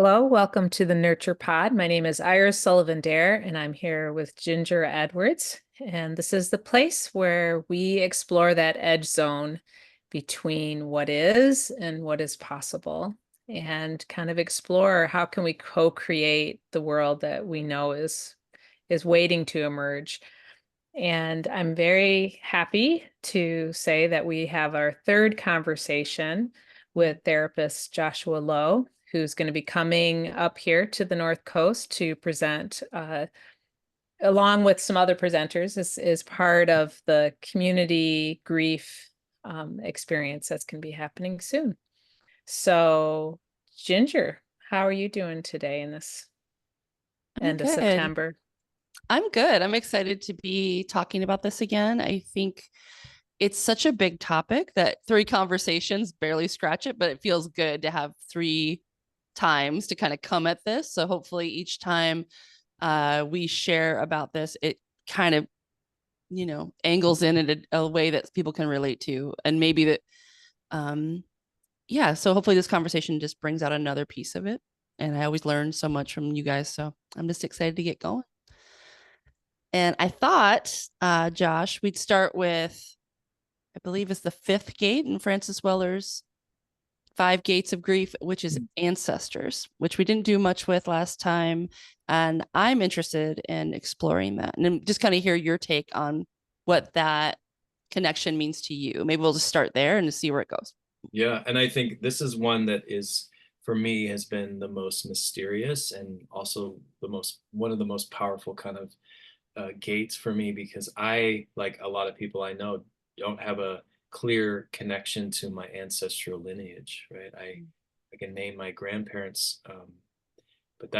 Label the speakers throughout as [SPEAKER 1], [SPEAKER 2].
[SPEAKER 1] Hello, welcome to the Nurture Pod. My name is Iris Sullivan Dare, and I'm here with Ginger Edwards. And this is the place where we explore that edge zone between what is and what is possible, and kind of explore how can we co-create the world that we know is waiting to emerge. And I'm very happy to say that we have our third conversation with therapist Joshua Lowe, who's going to be coming up here to the North Coast to present, along with some other presenters. This is part of the community grief experience that's going to be happening soon. So, Ginger, how are you doing today in this
[SPEAKER 2] I'm
[SPEAKER 1] end of
[SPEAKER 2] good.
[SPEAKER 1] September?
[SPEAKER 2] I'm good. I'm excited to be talking about this again. I think it's such a big topic that three conversations barely scratch it, but it feels good to have three times to kind of come at this. So hopefully each time we share about this, it kind of, angles in a way that people can relate to. And maybe that, yeah. So hopefully this conversation just brings out another piece of it. And I always learn so much from you guys. So I'm just excited to get going. And I thought, Josh, we'd start with, I believe it's the fifth gate in Francis Weller's Five Gates of Grief, which is ancestors, which we didn't do much with last time. And I'm interested in exploring that and just kind of hear your take on what that connection means to you. Maybe we'll just start there and see where it goes.
[SPEAKER 3] Yeah, and I think this is one that is, for me, has been the most mysterious and also one of the most powerful kind of gates for me because I, like a lot of people I know, don't have a clear connection to my ancestral lineage, right? I can name my grandparents, but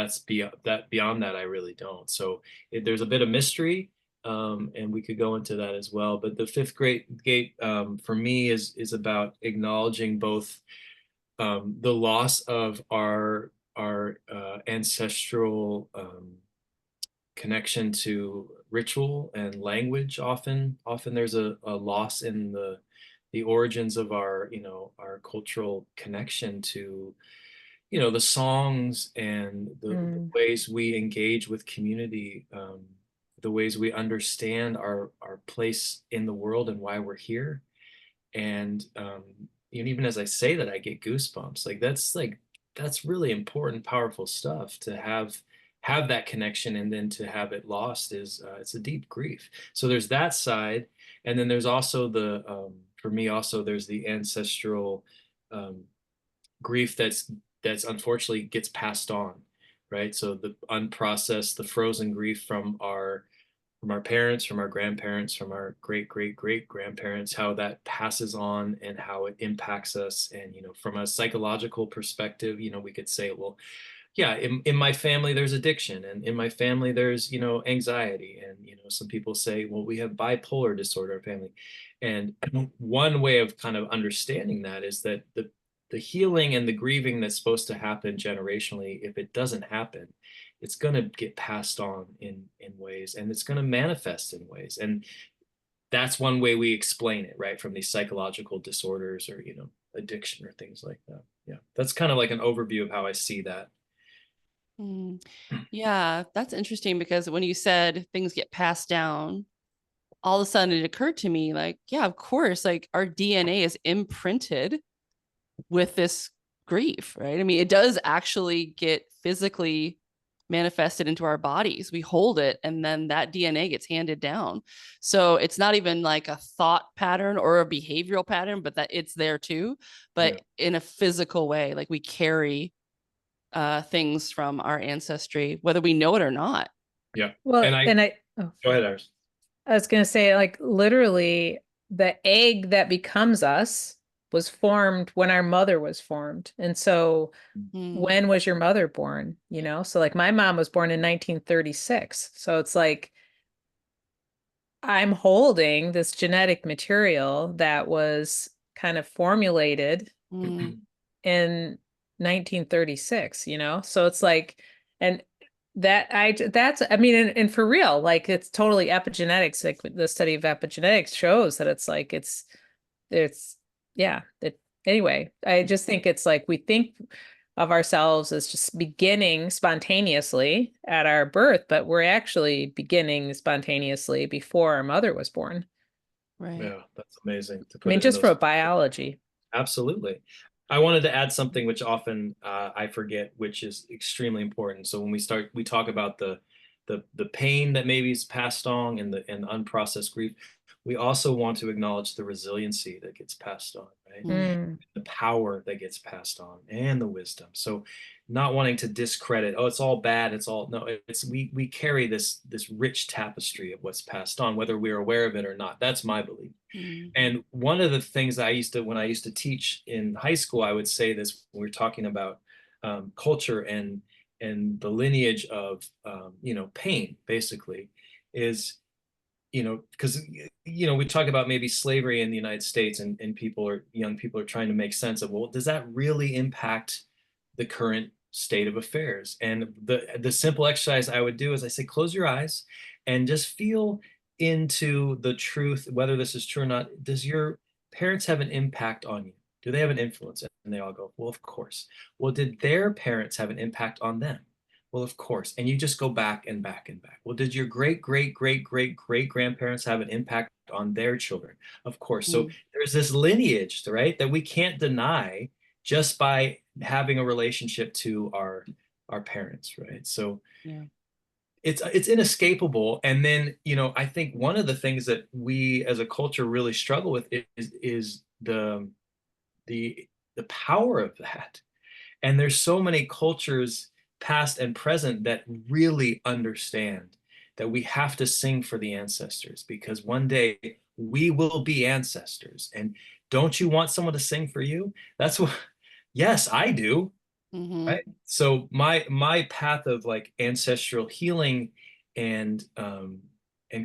[SPEAKER 3] beyond that, I really don't. So there's a bit of mystery, and we could go into that as well. But the fifth great gate for me is about acknowledging both the loss of our ancestral connection to ritual and language. Often there's a loss in the origins of our cultural connection to the songs and the
[SPEAKER 1] Mm.
[SPEAKER 3] ways we engage with community, the ways we understand our place in the world and why we're here. And even as I say that, I get goosebumps. That's really important, powerful stuff to have that connection, and then to have it lost is it's a deep grief. So there's that side, and then there's also for me also there's the ancestral um, grief that's unfortunately gets passed on, right? So the unprocessed, the frozen grief from our parents, from our grandparents, from our great great great grandparents, how that passes on and how it impacts us. And from a psychological perspective, we could say, well, yeah, in my family there's addiction, and in my family there's anxiety, and some people say, well, we have bipolar disorder in family. And one way of kind of understanding that is that the healing and the grieving that's supposed to happen generationally, if it doesn't happen, it's going to get passed on in ways, and it's going to manifest in ways. And that's one way we explain it, right? From these psychological disorders or addiction or things like that. Yeah, that's kind of like an overview of how I see that.
[SPEAKER 2] Mm. Yeah, that's interesting because when you said things get passed down, all of a sudden it occurred to me like, yeah, of course, like our DNA is imprinted with this grief, right? I mean, it does actually get physically manifested into our bodies. We hold it and then that DNA gets handed down. So it's not even like a thought pattern or a behavioral pattern, but that it's there too,
[SPEAKER 3] Yeah.
[SPEAKER 2] but in a physical way, like we carry things from our ancestry, whether we know it or not.
[SPEAKER 3] Yeah.
[SPEAKER 1] Well,
[SPEAKER 3] And I
[SPEAKER 1] and I, oh,
[SPEAKER 3] go ahead, Iris.
[SPEAKER 1] I was going to say, like, literally, the egg that becomes us was formed when our mother was formed. And so,
[SPEAKER 2] Mm.
[SPEAKER 1] when was your mother born? So, like, my mom was born in 1936. So, it's like I'm holding this genetic material that was kind of formulated
[SPEAKER 2] Mm.
[SPEAKER 1] in 1936, So, it's like, and I mean, and for real, like it's totally epigenetics. Like the study of epigenetics shows that it's like it's yeah. Anyway, I just think it's like we think of ourselves as just beginning spontaneously at our birth, but we're actually beginning spontaneously before our mother was born.
[SPEAKER 2] Right.
[SPEAKER 3] Yeah, that's amazing to
[SPEAKER 1] I
[SPEAKER 3] put
[SPEAKER 1] mean,
[SPEAKER 3] it in
[SPEAKER 1] just for
[SPEAKER 3] those.
[SPEAKER 1] biology.
[SPEAKER 3] Absolutely. I wanted to add something which often I forget, which is extremely important. So when we talk about the pain that maybe is passed on and the unprocessed grief. We also want to acknowledge the resiliency that gets passed on, right?
[SPEAKER 2] Mm.
[SPEAKER 1] Mm.
[SPEAKER 3] The power that gets passed on and the wisdom. So not wanting to discredit, oh, it's all bad, it's all no, it's we carry this rich tapestry of what's passed on, whether we're aware of it or not. That's my belief.
[SPEAKER 2] Mm.
[SPEAKER 3] And one of the things when I used to teach in high school, I would say this when we were talking about culture and the lineage of pain, basically, is because we talk about maybe slavery in the United States, and young people are trying to make sense of, well, does that really impact the current state of affairs? And the simple exercise I would do is I say, close your eyes and just feel into the truth, whether this is true or not. Does your parents have an impact on you? Do they have an influence? And they all go, well, of course. Well, did their parents have an impact on them? Well, of course. And you just go back and back and back. Well, did your great, great, great, great, great grandparents have an impact on their children? Of course. So
[SPEAKER 2] Mm.
[SPEAKER 3] there's this lineage, right, that we can't deny just by having a relationship to our parents, right? So
[SPEAKER 2] Yeah.
[SPEAKER 3] it's inescapable. And then, I think one of the things that we as a culture really struggle with is the the power of that. And there's so many cultures, past and present, that really understand that we have to sing for the ancestors, because one day we will be ancestors. And don't you want someone to sing for you? That's what, yes, I do.
[SPEAKER 2] Mm-hmm.
[SPEAKER 3] Right. So my path of like ancestral healing and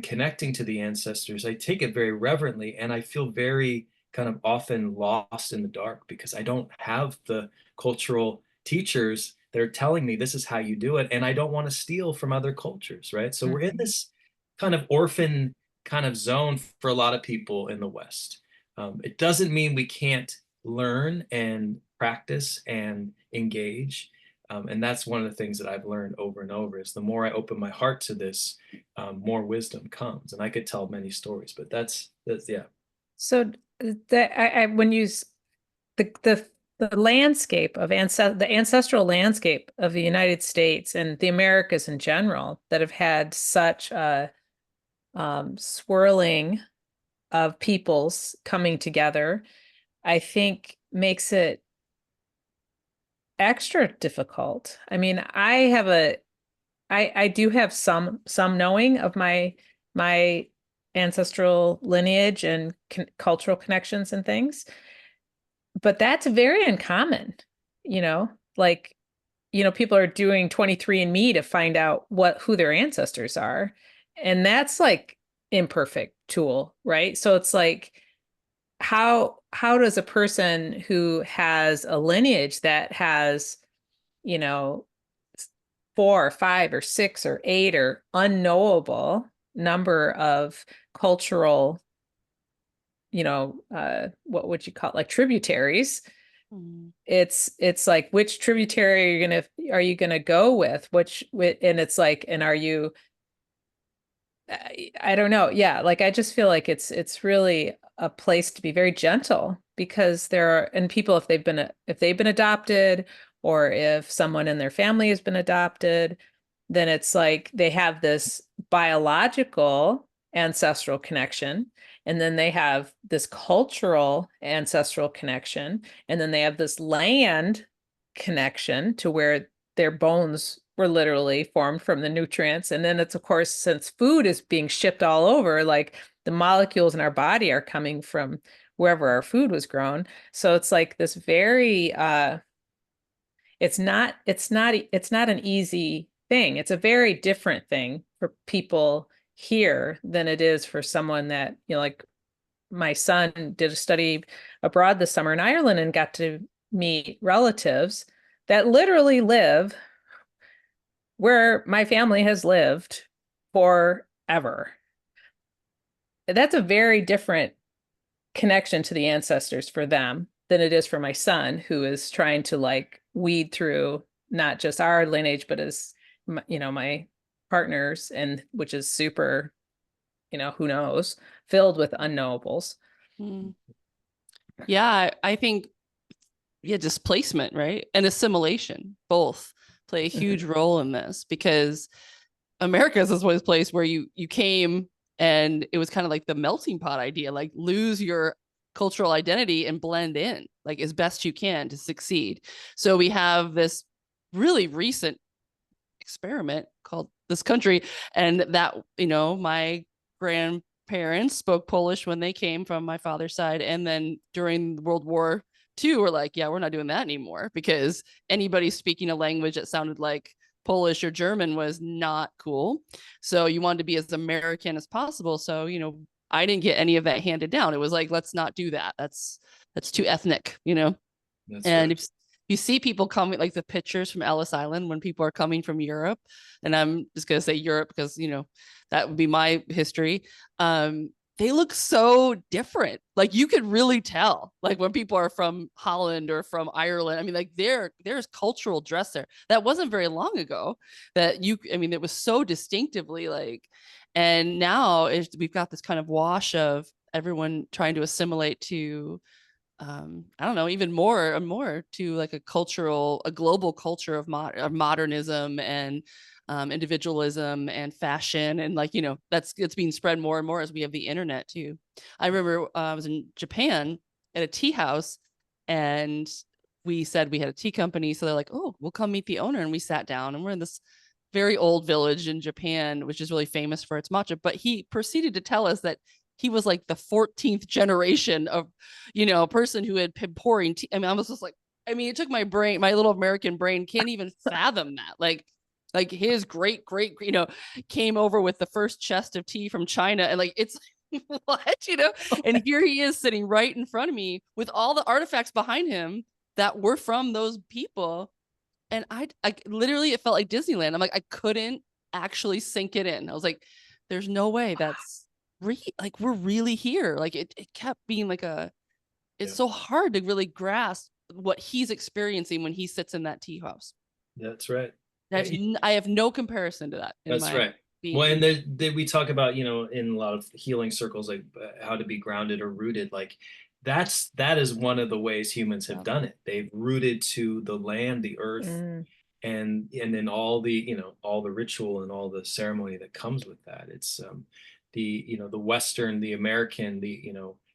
[SPEAKER 3] connecting to the ancestors, I take it very reverently, and I feel very kind of often lost in the dark because I don't have the cultural teachers that are telling me this is how you do it, and I don't want to steal from other cultures, right? So we're in this kind of orphan kind of zone for a lot of people in the West. It doesn't mean we can't learn and practice and engage. And that's one of the things that I've learned over and over is the more I open my heart to this, more wisdom comes. And I could tell many stories, but that's yeah.
[SPEAKER 1] So when the landscape of the ancestral landscape of the United States and the Americas in general that have had such a swirling of peoples coming together, I think makes it extra difficult. I mean, I do have some knowing of my ancestral lineage and cultural connections and things, but that's very uncommon, you know, like, people are doing 23andMe to find out who their ancestors are. And that's like imperfect tool, right? So it's like, how does a person who has a lineage that has, you know, 4 or 5 or 6 or 8 or unknowable number of cultural, what would you call it, like tributaries?
[SPEAKER 2] Mm.
[SPEAKER 1] It's like, which tributary are you gonna go with? And it's like, and are you, I don't know. Yeah, like I just feel like it's really a place to be very gentle, because and people, if they've been adopted, or if someone in their family has been adopted, then it's like they have this biological ancestral connection, and then they have this cultural ancestral connection, and then they have this land connection to where their bones were literally formed from the nutrients. And then it's, of course, since food is being shipped all over, like the molecules in our body are coming from wherever our food was grown. So it's like this very it's not an easy thing. It's a very different thing for people here than it is for someone that, like my son did a study abroad this summer in Ireland and got to meet relatives that literally live where my family has lived forever. That's a very different connection to the ancestors for them than it is for my son, who is trying to like weed through not just our lineage, but as my partners, and which is super, who knows, filled with unknowables.
[SPEAKER 2] Mm. Yeah, I think, yeah, displacement, right? And assimilation both play a huge role in this, because America is this place where you came and it was kind of like the melting pot idea, like lose your cultural identity and blend in like as best you can to succeed. So we have this really recent experiment called this country, and that, my grandparents spoke Polish when they came from my father's side, and then during World War II we're like, yeah, we're not doing that anymore, because anybody speaking a language that sounded like Polish or German was not cool. So you wanted to be as American as possible. So, I didn't get any of that handed down. It was like, let's not do that. That's too ethnic,
[SPEAKER 3] That's
[SPEAKER 2] and
[SPEAKER 3] right.
[SPEAKER 2] if you see people coming, like the pictures from Ellis Island when people are coming from Europe, and I'm just going to say Europe because, that would be my history. They look so different. Like you could really tell, like when people are from Holland or from Ireland. I mean, like there's cultural dress there. That wasn't very long ago it was so distinctively like, and now we've got this kind of wash of everyone trying to assimilate to, I don't know, even more and more to like a global culture of modernism and individualism and fashion. And like, it's being spread more and more as we have the internet too. I remember I was in Japan at a tea house, and we said we had a tea company. So they're like, oh, we'll come meet the owner. And we sat down, and we're in this very old village in Japan, which is really famous for its matcha. But he proceeded to tell us that he was like the 14th generation of, person who had been pouring tea. I mean, I was just like, it took my brain, my little American brain can't even fathom that. Like his great, came over with the first chest of tea from China. And like, it's what, and here he is sitting right in front of me with all the artifacts behind him that were from those people. And I literally, it felt like Disneyland. I'm like, I couldn't actually sink it in. I was like, there's no way that's like we're really here. Like it kept being like it's so hard to really grasp what he's experiencing when he sits in that tea house.
[SPEAKER 3] That's right.
[SPEAKER 2] I have no comparison to that.
[SPEAKER 3] That's right. Well, and we talk about, in a lot of healing circles, like how to be grounded or rooted. Like that is one of the ways humans have done it. They've rooted to the land, the earth, and then all the, all the ritual and all the ceremony that comes with that. It's the Western, the American,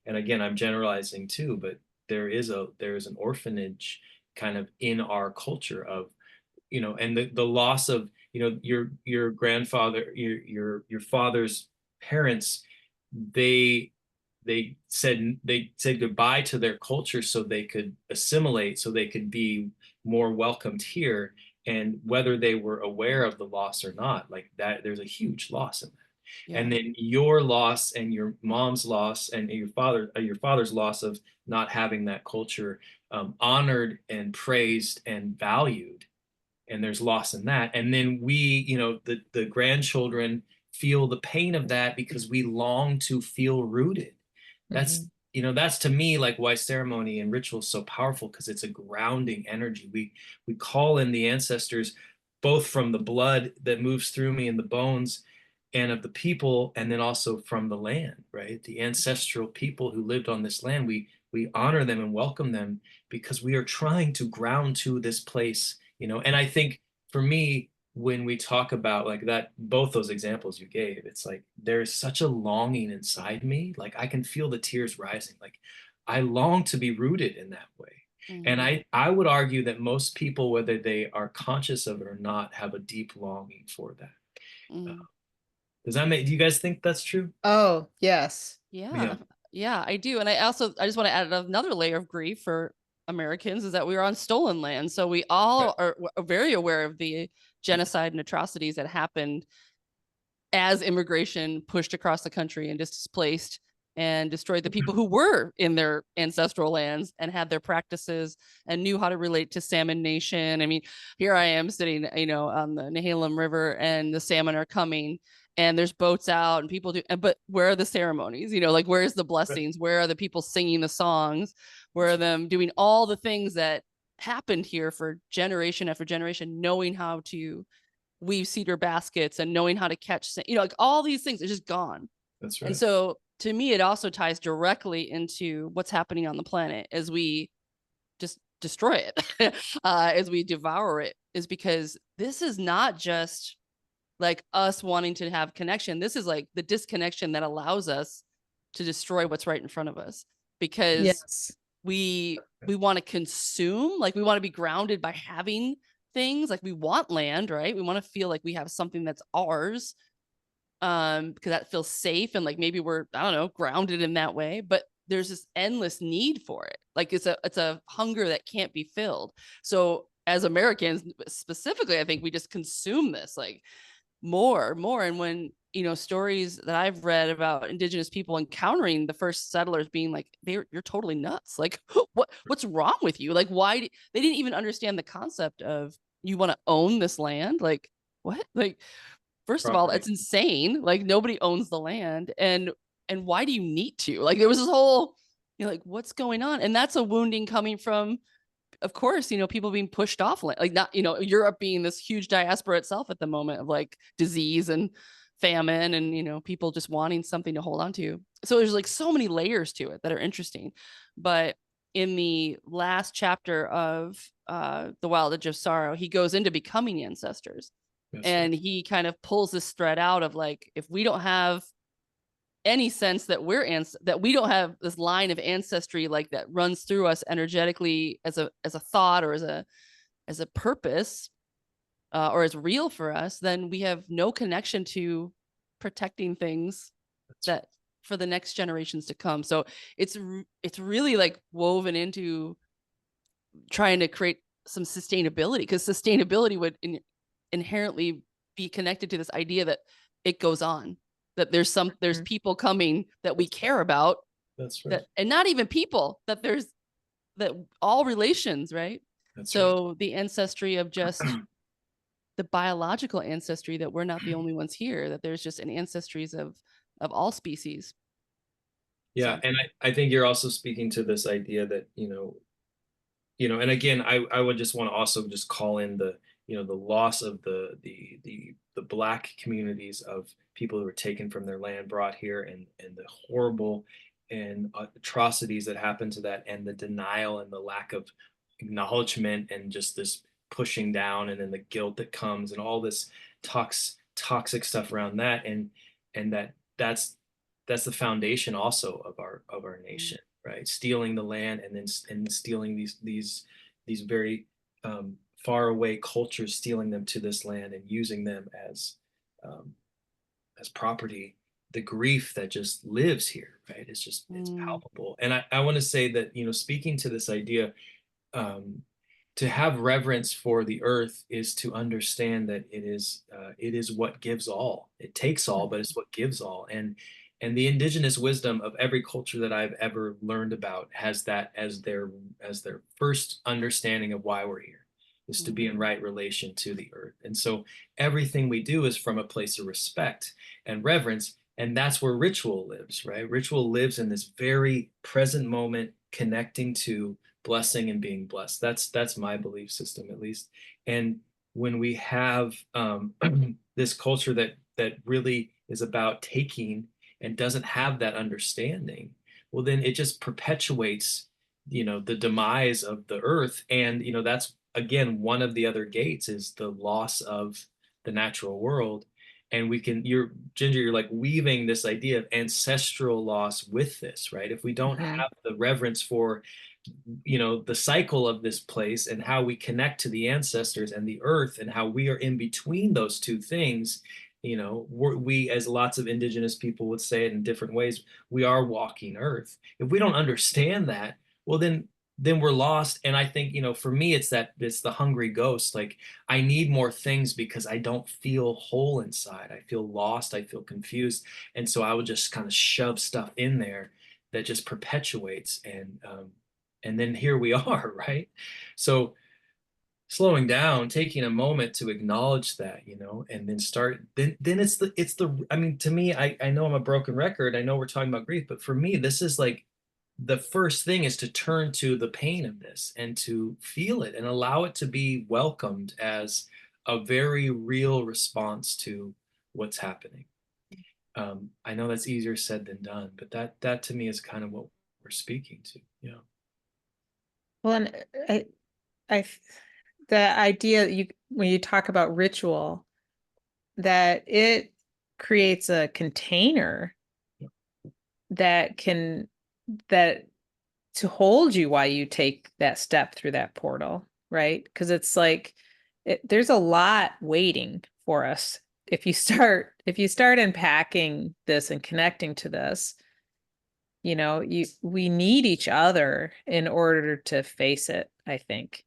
[SPEAKER 3] and again, I'm generalizing too, but there is an orphanage kind of in our culture of, and the loss of, your grandfather, your father's parents, they said goodbye to their culture so they could assimilate, so they could be more welcomed here. And whether they were aware of the loss or not, like that, there's a huge loss in that. Yeah. And then your loss and your mom's loss and your father's loss of not having that culture honored and praised and valued, and there's loss in that. And then we, the grandchildren feel the pain of that because we long to feel rooted. That's that's to me like why ceremony and ritual is so powerful, because it's a grounding energy. We call in the ancestors, both from the blood that moves through me and the bones and of the people, and then also from the land, right? The ancestral people who lived on this land, we honor them and welcome them because we are trying to ground to this place, and I think for me, when we talk about like that, both those examples you gave, it's like there's such a longing inside me. Like I can feel the tears rising. Like I long to be rooted in that way. And I would argue that most people, whether they are conscious of it or not, have a deep longing for that. Does that make, do you guys think that's true?
[SPEAKER 1] Oh, yes.
[SPEAKER 2] Yeah. Yeah, I do. And I just want to add another layer of grief for Americans, is that we are on stolen land. So we all are very aware of the genocide and atrocities that happened as immigration pushed across the country and displaced and destroyed the people who were in their ancestral lands and had their practices and knew how to relate to Salmon Nation. I mean, here I am sitting, on the Nehalem River, and the salmon are coming, and there's boats out and people do, but where are the ceremonies? Like where's the blessings? Where are the people singing the songs? Where are them doing all the things that happened here for generation after generation, knowing how to weave cedar baskets and knowing how to catch, like all these things are just gone.
[SPEAKER 3] That's right.
[SPEAKER 2] And so to me, it also ties directly into what's happening on the planet as we just destroy it, as we devour it, is because this is not just like us wanting to have connection. This is like the disconnection that allows us to destroy what's right in front of us, because
[SPEAKER 1] Yes.
[SPEAKER 2] we want to consume, like we want to be grounded by having things, like we want land, right? We want to feel like we have something that's ours, because that feels safe, and like maybe we're, I don't know, grounded in that way. But there's this endless need for it, like it's a hunger that can't be filled. So as Americans specifically, I think we just consume this like more. And when, stories that I've read about indigenous people encountering the first settlers being like, you're totally nuts, like what's wrong with you, like why they didn't even understand the concept of, you want to own this land, like what, like first of all,
[SPEAKER 3] Property.
[SPEAKER 2] it's insane, like nobody owns the land, and why do you need to, like there was this whole, like what's going on. And that's a wounding coming from, of course, people being pushed off, like not, Europe being this huge diaspora itself at the moment of like disease and famine, and people just wanting something to hold on to. So there's like so many layers to it that are interesting. But in the last chapter of The Wild Edge of Sorrow, he goes into becoming ancestors.
[SPEAKER 3] Yes,
[SPEAKER 2] and he kind of pulls this thread out of like, if we don't have any sense that that we don't have this line of ancestry like that runs through us energetically as a thought, or as a purpose, or as real for us, then we have no connection to protecting things that for the next generations to come. So it's really like woven into trying to create some sustainability, because sustainability would inherently be connected to this idea that it goes on, that there's people coming that we care about.
[SPEAKER 3] That's right.
[SPEAKER 2] That, and not even people, that there's that all relations, right?
[SPEAKER 3] That's
[SPEAKER 2] so
[SPEAKER 3] right.
[SPEAKER 2] the ancestry of just the biological ancestry, that we're not the only ones here, that there's just an ancestries of all species.
[SPEAKER 3] Yeah,
[SPEAKER 2] So.
[SPEAKER 3] and I think you're also speaking to this idea that, and again, I would just want to also just call in the, the loss of the Black communities of people who were taken from their land, brought here, and the horrible and atrocities that happened to that, and the denial and the lack of acknowledgement, and just this pushing down, and then the guilt that comes, and all this toxic stuff around that, and that's the foundation also of our nation, right? Stealing the land, and then stealing these very far away cultures, stealing them to this land and using them um, as property. The grief that just lives here, right? It's palpable. And I want to say that, speaking to this idea, to have reverence for the earth is to understand that it is what gives all. It takes all, but it's what gives all. And the indigenous wisdom of every culture that I've ever learned about has that as their first understanding of why we're here, is to be in right relation to the earth. And so everything we do is from a place of respect and reverence, and that's where ritual lives, right? Ritual lives in this very present moment, connecting to blessing and being blessed. That's my belief system, at least. And when we have this culture that really is about taking and doesn't have that understanding, well, then it just perpetuates, the demise of the earth. And, that's again, one of the other gates is the loss of the natural world. And you're like weaving this idea of ancestral loss with this, right? If we don't have the reverence for, the cycle of this place and how we connect to the ancestors and the earth, and how we are in between those two things, we, as lots of indigenous people would say it in different ways, we are walking earth. If we don't understand that, well, then we're lost. And I think, for me, it's the hungry ghost. Like, I need more things because I don't feel whole inside. I feel lost. I feel confused. And so I would just kind of shove stuff in there that just perpetuates. And then here we are, right? So slowing down, taking a moment to acknowledge that, and then it's the I mean, to me, I know I'm a broken record. I know we're talking about grief, but for me, this is like the first thing is to turn to the pain of this and to feel it and allow it to be welcomed as a very real response to what's happening. I know that's easier said than done, but that to me is kind of what we're speaking to. Yeah.
[SPEAKER 1] Well, and I, the idea that when you talk about ritual, that it creates a container that can, that to hold you while you take that step through that portal, right? Because it's like, there's a lot waiting for us. If you start unpacking this and connecting to this, we need each other in order to face it, I think.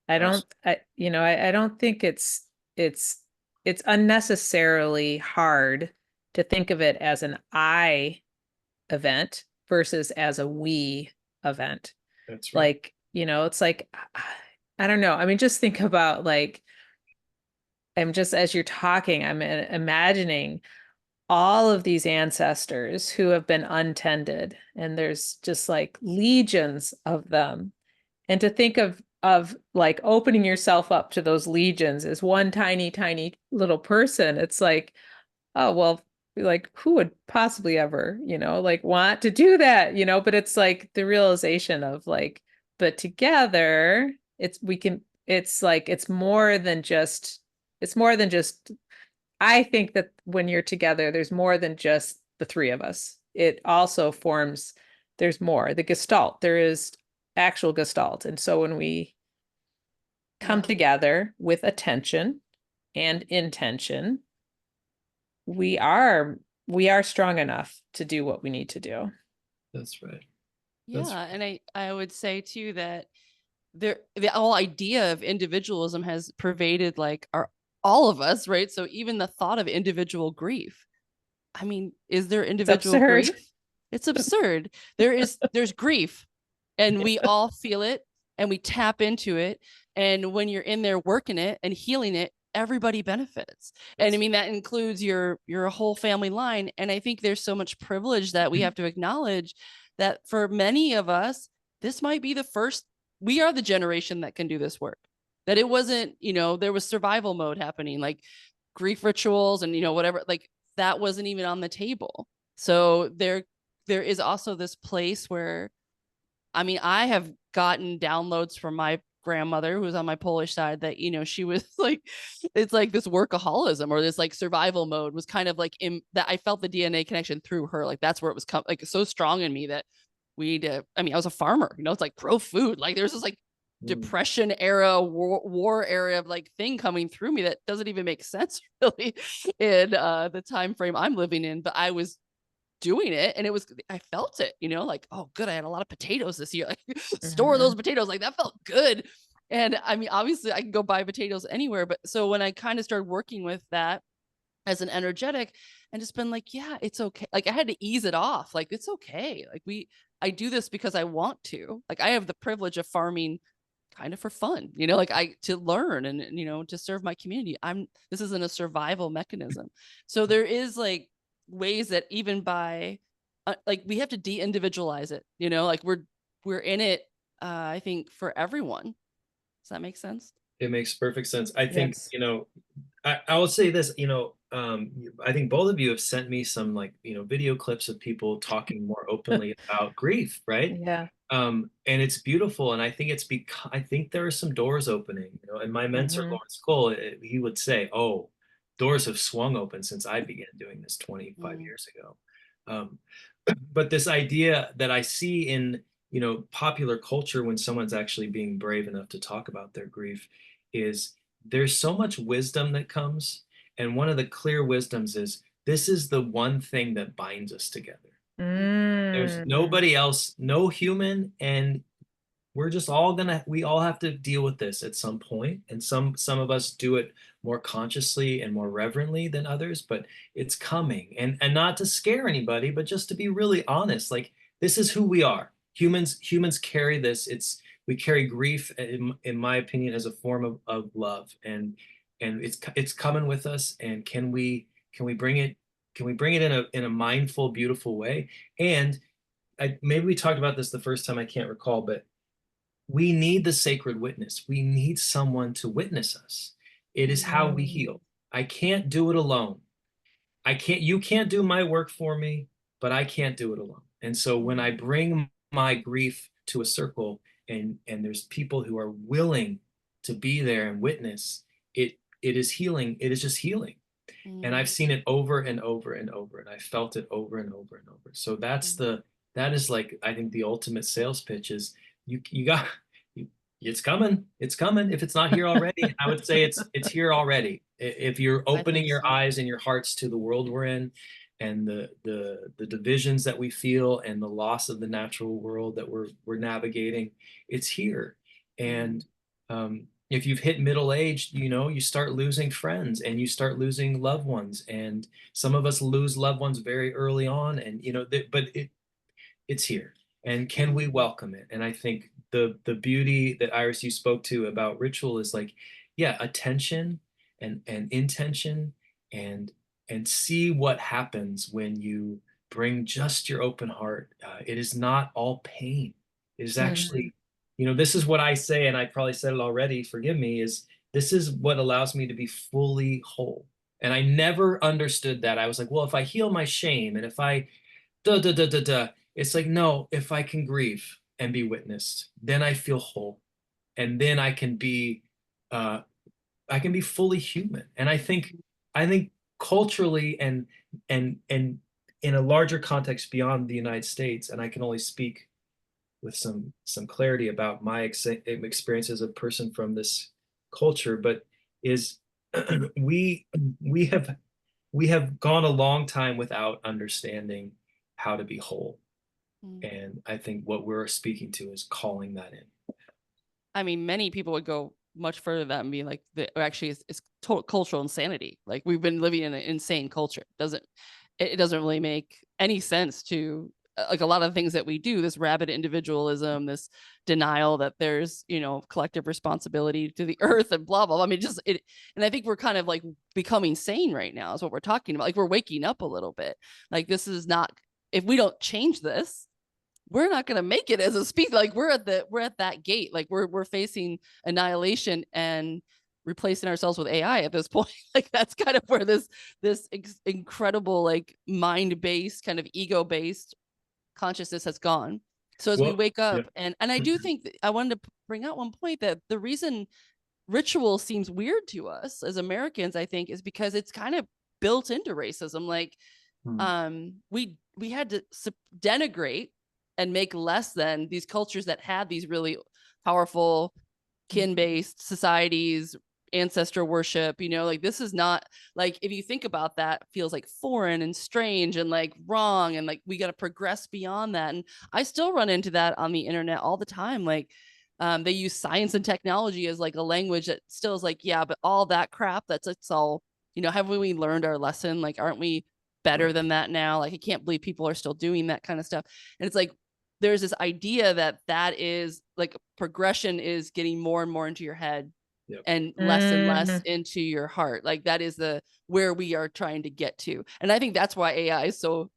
[SPEAKER 1] I don't think it's it's unnecessarily hard to think of it as an I event versus as a we event.
[SPEAKER 3] That's right.
[SPEAKER 1] Like, it's like, I don't know. I mean, just think about like, as you're talking, I'm imagining all of these ancestors who have been untended, and there's just like legions of them. And to think of like opening yourself up to those legions as one tiny, tiny little person, it's like, oh, well, like who would possibly ever, like want to do that, but it's like the realization of like, but together it's like, it's more than just, I think that when you're together, there's more than just the three of us. It also forms, there's more, the gestalt, there is actual gestalt. And so when we come together with attention and intention, we are strong enough to do what we need to do.
[SPEAKER 3] That's right.
[SPEAKER 2] Yeah, and I would say too that the whole idea of individualism has pervaded like all of us, right? So even the thought of individual grief. I mean, is there individual grief? It's absurd. There's grief, and we all feel it and we tap into it. And when you're in there working it and healing it, everybody benefits. And I mean, that includes your whole family line. And I think there's so much privilege that we have to acknowledge that for many of us, this might be the first, we are the generation that can do this work. That it wasn't, there was survival mode happening, like grief rituals and, whatever, like that wasn't even on the table. So there is also this place where, I mean, I have gotten downloads from my grandmother who was on my Polish side that, she was like, it's like this workaholism or this like survival mode was kind of like that I felt the DNA connection through her. Like that's where it was like so strong in me that we need to, I mean, I was a farmer, it's like grow food. Like there's this like depression era, war era of like thing coming through me that doesn't even make sense really in the time frame I'm living in. But I was doing it and I felt it, like, oh good, I had a lot of potatoes this year, like store those potatoes, like that felt good. And I mean, obviously I can go buy potatoes anywhere, but so when I kind of started working with that as an energetic and just been like, yeah, it's okay, like I had to ease it off, like it's okay, like I do this because I want to, like I have the privilege of farming kind of for fun, like to learn and to serve my community. This isn't a survival mechanism. So there is like ways that even by like we have to de-individualize it, like we're in it, I think for everyone. Does that make sense?
[SPEAKER 3] It makes perfect sense. I think,
[SPEAKER 1] Yes.
[SPEAKER 3] I will say this, I think both of you have sent me some like, video clips of people talking more openly about grief, right?
[SPEAKER 1] Yeah.
[SPEAKER 3] And it's beautiful. And I think it's because I think there are some doors opening, and my mentor, Lawrence Cole, he would say, oh, doors have swung open since I began doing this 25 years ago. But this idea that I see in, popular culture when someone's actually being brave enough to talk about their grief is there's so much wisdom that comes. And one of the clear wisdoms is this is the one thing that binds us together. There's nobody else, no human, and we all have to deal with this at some point. And some of us do it more consciously and more reverently than others, but it's coming. And not to scare anybody, but just to be really honest, like this is who we are. Humans carry this. We carry grief, in my opinion, as a form of love. And it's coming with us. And can we bring it in a mindful, beautiful way? And maybe we talked about this the first time, I can't recall, but we need the sacred witness. We need someone to witness us. It is how we heal. I can't do it alone. You can't do my work for me, but I can't do it alone. And so when I bring my grief to a circle and there's people who are willing to be there and witness, it is healing. It is just healing. And I've seen it over and over and over, and I felt it over and over and over. So that is like, I think the ultimate sales pitch is you got you, it's coming. It's coming. If it's not here already, I would say it's here already. If you're opening your eyes and your hearts to the world we're in and the divisions that we feel and the loss of the natural world that we're navigating, it's here. And if you've hit middle age, you start losing friends and you start losing loved ones. And some of us lose loved ones very early on, and but it's here. And can we welcome it? And I think the beauty that Iris, you spoke to about ritual is like, yeah, attention and intention and see what happens when you bring just your open heart. It is not all pain. It is actually, this is what I say, and I probably said it already, forgive me, is this is what allows me to be fully whole. And I never understood that. I was like, well, if I heal my shame and if I da da da da da, it's like, no, if I can grieve and be witnessed, then I feel whole. And then I can be fully human. And I think culturally and in a larger context beyond the United States, and I can only speak with some clarity about my experience as a person from this culture, but is we we have we have gone a long time without understanding how to be whole. And I think what we're speaking to is calling that in.
[SPEAKER 2] I mean, many people would go much further than that and be like, actually, it's total cultural insanity. Like, we've been living in an insane culture. It doesn't really make any sense to like a lot of the things that we do, this rabid individualism, this denial that there's, collective responsibility to the earth and blah, blah, blah. I mean, and I think we're kind of like becoming sane right now is what we're talking about. Like, we're waking up a little bit. Like, this is not, if we don't change this, we're not going to make it as a species. Like, we're at that gate. Like, we're facing annihilation and replacing ourselves with AI at this point. Like, that's kind of where this incredible, like, mind-based, kind of ego-based consciousness has gone. So as we wake up, and I do think that I wanted to bring out one point that the reason ritual seems weird to us as Americans, I think, is because it's kind of built into racism. Like, we had to denigrate and make less than these cultures that had these really powerful kin-based societies, ancestral worship, like, this is not, like, if you think about that, feels like foreign and strange and like wrong, and like we got to progress beyond that. And I still run into that on the internet all the time. Like, they use science and technology as like a language that still is like, yeah, but all that crap, it's all, haven't we learned our lesson? Like, aren't we better than that now? Like, I can't believe people are still doing that kind of stuff. And it's like, there's this idea that is like progression is getting more and more into your head and less into your heart. Like, that is where we are trying to get to. And I think that's why AI is so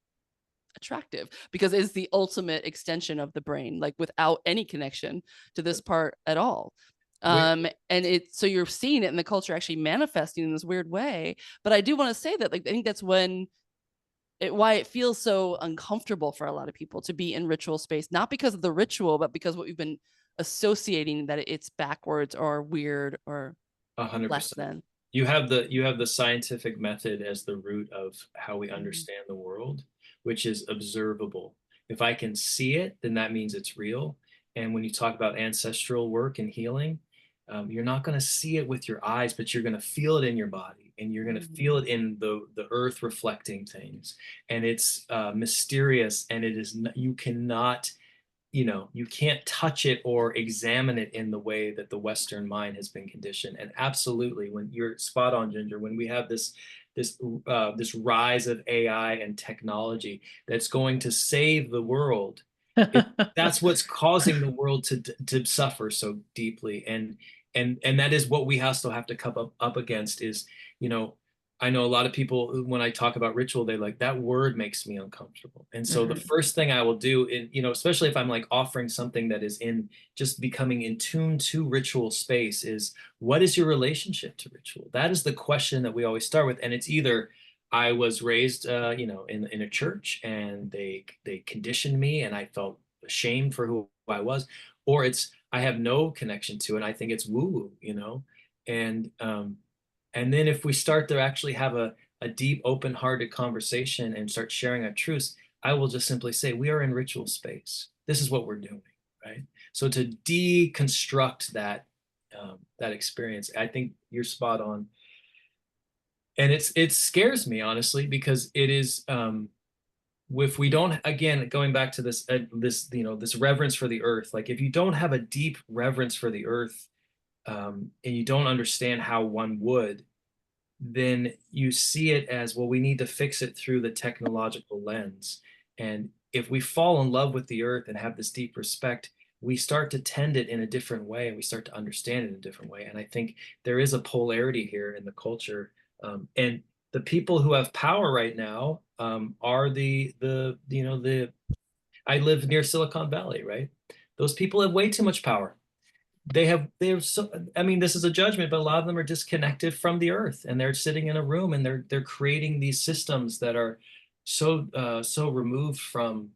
[SPEAKER 2] attractive, because it's the ultimate extension of the brain, like, without any connection to this part at all. And so you're seeing it in the culture actually manifesting in this weird way. But I do want to say that, like, I think that's why it feels so uncomfortable for a lot of people to be in ritual space, not because of the ritual, but because what we've been associating that it's backwards or weird or
[SPEAKER 3] 100%.
[SPEAKER 2] less than.
[SPEAKER 3] You have the scientific method as the root of how we understand the world, which is observable. If I can see it, then that means it's real. And when you talk about ancestral work and healing, you're not going to see it with your eyes, but you're going to feel it in your body, and you're going to feel it in the earth reflecting things. And it's mysterious, and you cannot, you can't touch it or examine it in the way that the Western mind has been conditioned. And absolutely, when you're spot on, Ginger, when we have this rise of AI and technology that's going to save the world, that's what's causing the world to suffer so deeply. And that is what we still have to come up against is, I know a lot of people, when I talk about ritual, they like that word makes me uncomfortable. And so the
[SPEAKER 1] Mhm.
[SPEAKER 3] first thing I will do in, especially if I'm like offering something that is in just becoming in tune to ritual space is what is your relationship to ritual? That is the question that we always start with. And it's either I was raised, in a church and they conditioned me and I felt ashamed for who I was, or it's I have no connection to it. And I think it's woo-woo. And and then if we start to actually have a deep, open-hearted conversation and start sharing our truths, I will just simply say, we are in ritual space. This is what we're doing, right? So to deconstruct that experience, I think you're spot on. And it scares me, honestly, because it is if we don't, again, going back to this reverence for the earth, like if you don't have a deep reverence for the earth, and you don't understand how one would, then you see it as, well, we need to fix it through the technological lens. And if we fall in love with the earth and have this deep respect, we start to tend it in a different way and we start to understand it in a different way. And I think there is a polarity here in the culture. And the people who have power right now are the I live near Silicon Valley, right? Those people have way too much power. They have so, I mean, this is a judgment, but a lot of them are disconnected from the earth and they're sitting in a room and they're creating these systems that are so removed from,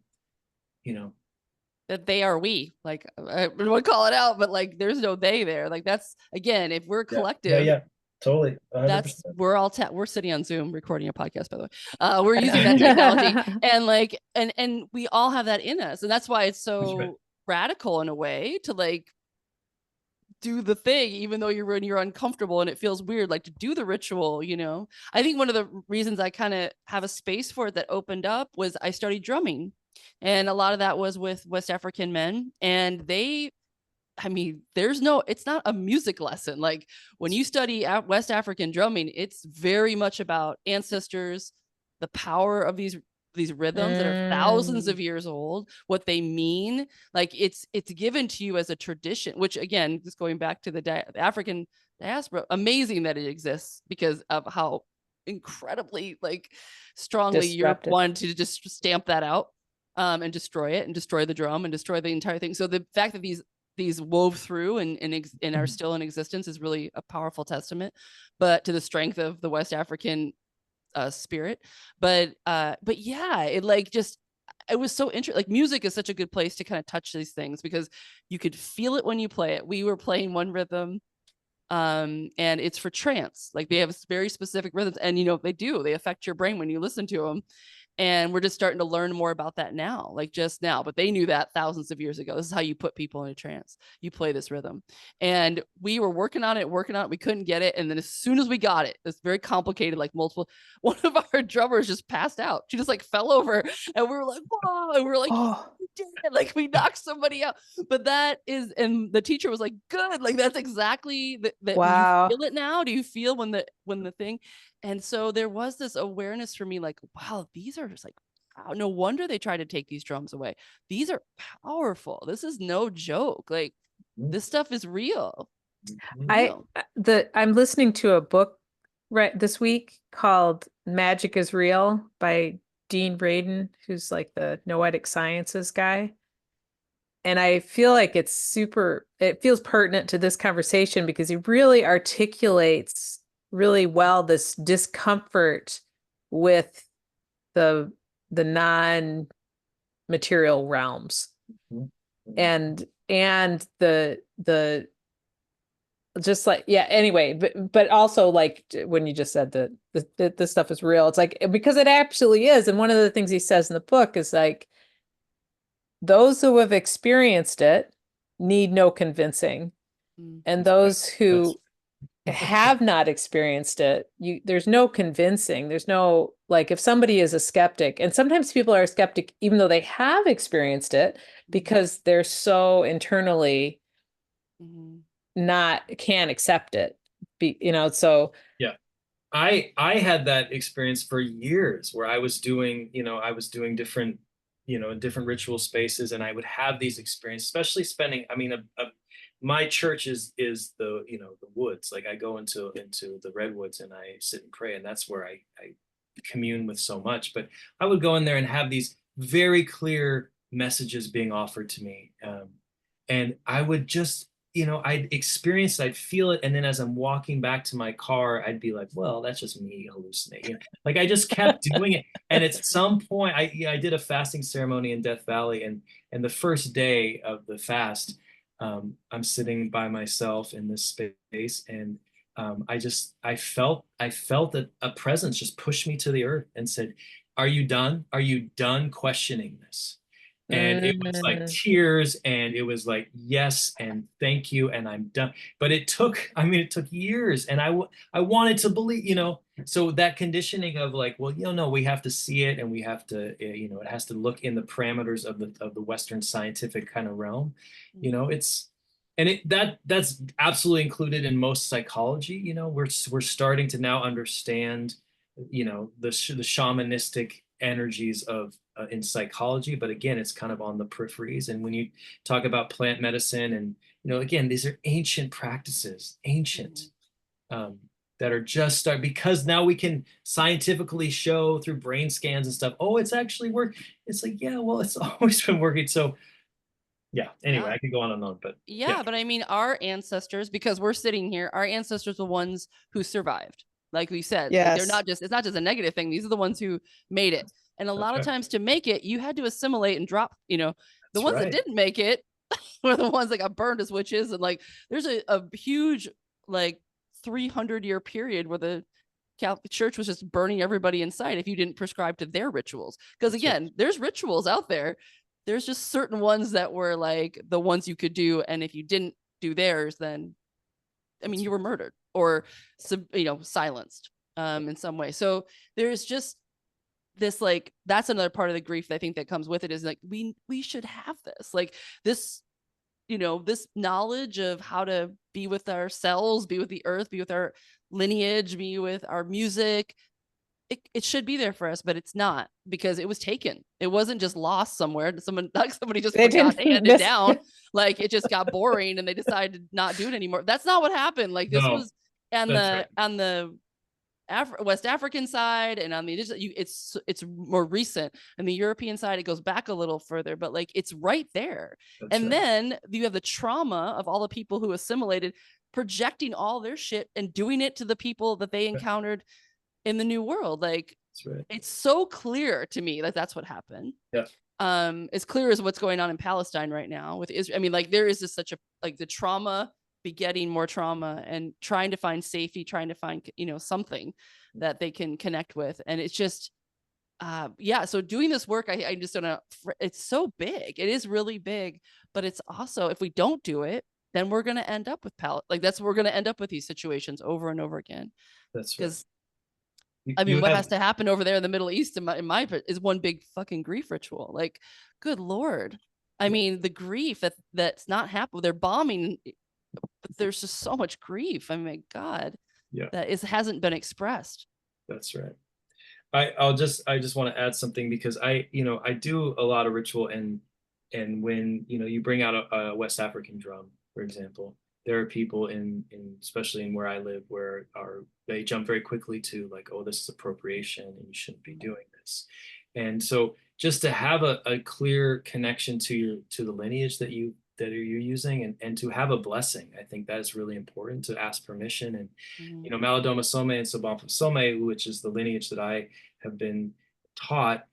[SPEAKER 3] you know.
[SPEAKER 2] That they are we. Like I would call it out, but like there's no they there. Like that's again, if we're
[SPEAKER 3] Yeah.
[SPEAKER 2] collective,
[SPEAKER 3] Yeah. Totally.
[SPEAKER 2] that's
[SPEAKER 3] 100%.
[SPEAKER 2] we're all we're sitting on Zoom recording a podcast, by the way. We're using that technology and like and we all have that in us. And that's why it's
[SPEAKER 3] That's right.
[SPEAKER 2] so radical in a way to like do the thing, even though you're uncomfortable and it feels weird, like to do the ritual. I think one of the reasons I kind of have a space for it that opened up was I studied drumming. And a lot of that was with West African men. And it's not a music lesson. Like when you study West African drumming, it's very much about ancestors, the power of these rhythms that are thousands
[SPEAKER 1] Mm.
[SPEAKER 2] of years old, what they mean. Like it's given to you as a tradition, which again, just going back to the African diaspora, amazing that it exists because of how incredibly like strongly Europe
[SPEAKER 1] Disruptive.
[SPEAKER 2] wanted to just stamp that out and destroy it and destroy the drum and destroy the entire thing. So the fact that these wove through and are still in existence is really a powerful testament, but to the strength of the West African spirit. But yeah, it was so interesting. Like music is such a good place to kind of touch these things because you could feel it when you play it. We were playing one rhythm and it's for trance. Like they have very specific rhythms and they affect your brain when you listen to them. And we're just starting to learn more about that now, like just now. But they knew that thousands of years ago. This is how you put people in a trance. You play this rhythm. And we were working on it. We couldn't get it. And then as soon as we got it, it's very complicated, like multiple, one of our drummers just passed out. She just like fell over. And we were like, whoa. And we were like,
[SPEAKER 1] Oh,
[SPEAKER 2] we did it. Like we knocked somebody out. But and the teacher was like, good. Like that's exactly that. You
[SPEAKER 1] wow.
[SPEAKER 2] feel it now? Do you feel when the thing? And so there was this awareness for me, like, wow, these are just like, wow, no wonder they tried to take these drums away. These are powerful. This is no joke. Like, this stuff is real.
[SPEAKER 1] I
[SPEAKER 2] Real.
[SPEAKER 1] I'm listening to a book right this week called Magic is Real by Dean Radin, who's like the noetic sciences guy. And I feel like it feels pertinent to this conversation because he really articulates really well this discomfort with the the non-material realms and the just like, yeah, anyway, but also like when you just said that this stuff is real, it's like because it absolutely is. And one of the things he says in the book is like those who have experienced it need no convincing, and those who have not experienced it, there's no convincing. There's no, like, if somebody is a skeptic, and sometimes people are a skeptic even though they have experienced it because they're so internally can't accept it. So
[SPEAKER 3] Yeah. I had that experience for years where I was doing different, different ritual spaces, and I would have these experiences, especially spending, I mean, my church is the, you know, the woods. Like I go into the redwoods and I sit and pray, and that's where I commune with so much. But I would go in there and have these very clear messages being offered to me. And I would just, you know, I'd experience it, I'd feel it. And then as I'm walking back to my car, I'd be like, well, that's just me hallucinating. You know, like I just kept doing it. And at some point, I did a fasting ceremony in Death Valley. And the first day of the fast, I'm sitting by myself in this space, and I felt that a presence just pushed me to the earth and said, "Are you done? Are you done questioning this?" And it was like
[SPEAKER 1] Mm.
[SPEAKER 3] tears, and it was like, yes, and thank you, and I'm done. But it took, I mean, it took years, and I wanted to believe, you know, so that conditioning of like, well, you know, no, we have to see it, and we have to, you know, it has to look in the parameters of the Western scientific kind of realm, you know, it's, and that's absolutely included in most psychology. You know, we're starting to now understand, you know, the shamanistic energies of in psychology, but again, it's kind of on the peripheries. And when you talk about plant medicine, and you know, again, these are ancient practices, ancient, um, that are just start, because now we can scientifically show through brain scans and stuff, oh, it's actually work. It's like, yeah, well, it's always been working. So yeah, anyway,
[SPEAKER 2] Yeah.
[SPEAKER 3] I could go on and on, but yeah,
[SPEAKER 2] Yeah, but I mean, our ancestors, because we're sitting here, our ancestors are the ones who survived. Like we said, like they're
[SPEAKER 4] Yes.
[SPEAKER 2] not just, it's not just a negative thing. These are the ones who made it. And a lot
[SPEAKER 3] that's
[SPEAKER 2] of
[SPEAKER 3] right.
[SPEAKER 2] times to make it, you had to assimilate and drop, you know, the
[SPEAKER 3] That's
[SPEAKER 2] ones that
[SPEAKER 3] right.
[SPEAKER 2] didn't make it were the ones that got burned as witches. And like, there's a huge, like 300-year period where the Catholic Church was just burning everybody inside if you didn't prescribe to their rituals. Because
[SPEAKER 3] That's right.
[SPEAKER 2] again, there's rituals out there. There's just certain ones that were like the ones you could do, and if you didn't do theirs, then I mean, you were murdered or you know, silenced in some way. So there's just this, like, that's another part of the grief that I think that comes with it, is like we should have this, like, this, you know, this knowledge of how to be with ourselves, be with the earth, be with our lineage, be with our music. It should be there for us, but it's not, because it was taken. It wasn't just lost somewhere. Somebody just
[SPEAKER 4] They
[SPEAKER 2] forgot to
[SPEAKER 4] didn't
[SPEAKER 2] hand it
[SPEAKER 4] miss
[SPEAKER 2] down. Like it just got boring and they decided to not do it anymore. That's not what happened. Like this
[SPEAKER 3] No,
[SPEAKER 2] was on
[SPEAKER 3] that's right.
[SPEAKER 2] the West African side, and on the it's more recent. And the European side, it goes back a little further, but like it's right there.
[SPEAKER 3] That's
[SPEAKER 2] And
[SPEAKER 3] right.
[SPEAKER 2] then you have the trauma of all the people who assimilated, projecting all their shit and doing it to the people that they encountered in the new world. Like
[SPEAKER 3] That's right.
[SPEAKER 2] it's so clear to me that that's what happened.
[SPEAKER 3] Yeah.
[SPEAKER 2] As clear as what's going on in Palestine right now with Israel. I mean, like there is just such a, like, the trauma begetting more trauma, and trying to find safety, trying to find, you know, something that they can connect with. And it's just yeah, so doing this work, I just don't know, it's so big. It is really big, but it's also, if we don't do it, then we're going to end up with we're going to end up with these situations over and over again.
[SPEAKER 3] That's right.
[SPEAKER 2] Because I mean,
[SPEAKER 3] You
[SPEAKER 2] what
[SPEAKER 3] have,
[SPEAKER 2] has to happen over there in the Middle East, in my is one big fucking grief ritual. Like, good Lord. I mean, the grief that's not happening. They're bombing, but there's just so much grief. I mean, my God,
[SPEAKER 3] yeah,
[SPEAKER 2] that hasn't been expressed.
[SPEAKER 3] that's right. I just want to add something, because you know, I do a lot of ritual, and when, you know, you bring out a West African drum, for example, there are people especially in where I live, where they jump very quickly to like, oh, this is appropriation and you shouldn't be doing this. And so just to have a clear connection to the lineage that you're using, and to have a blessing, I think that is really important, to ask permission. And you know, Malidoma Some and Sobonfa Some, which is the lineage that I have been taught,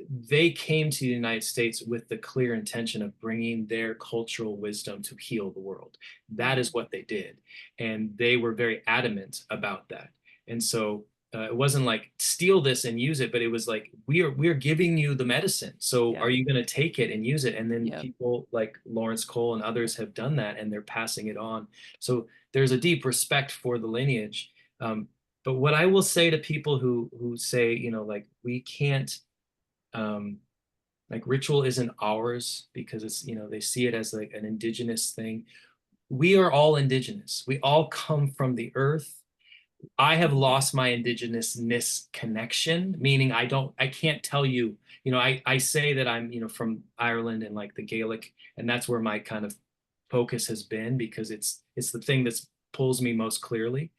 [SPEAKER 3] they came to the United States with the clear intention of bringing their cultural wisdom to heal the world. That is what they did. And they were very adamant about that. And so it wasn't like steal this and use it, but it was like, we are giving you the medicine. So
[SPEAKER 2] Yeah.
[SPEAKER 3] are you going to take it and use it? And then
[SPEAKER 2] Yeah.
[SPEAKER 3] people like Lawrence Cole and others have done that, and they're passing it on. So there's a deep respect for the lineage. But what I will say to people who say, you know, like, we can't, like, ritual isn't ours because it's, you know, they see it as like an indigenous thing. We are all indigenous. We all come from the earth. I have lost my indigenousness connection, meaning I can't tell you, you know, I say that I'm, you know, from Ireland and like the Gaelic, and that's where my kind of focus has been, because it's the thing that pulls me most clearly,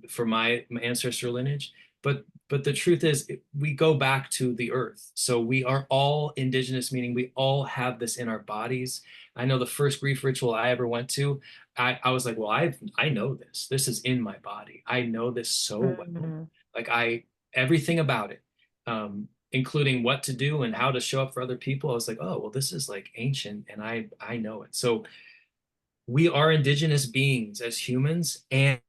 [SPEAKER 3] for my ancestral lineage. But the truth is, we go back to the earth. So we are all indigenous, meaning we all have this in our bodies. I know the first grief ritual I ever went to, I was like, well, I know this. This is in my body. I know this so well.
[SPEAKER 1] Mhm.
[SPEAKER 3] Like everything about it, including what to do and how to show up for other people. I was like, oh, well, this is like ancient, and I know it. So we are indigenous beings as humans, and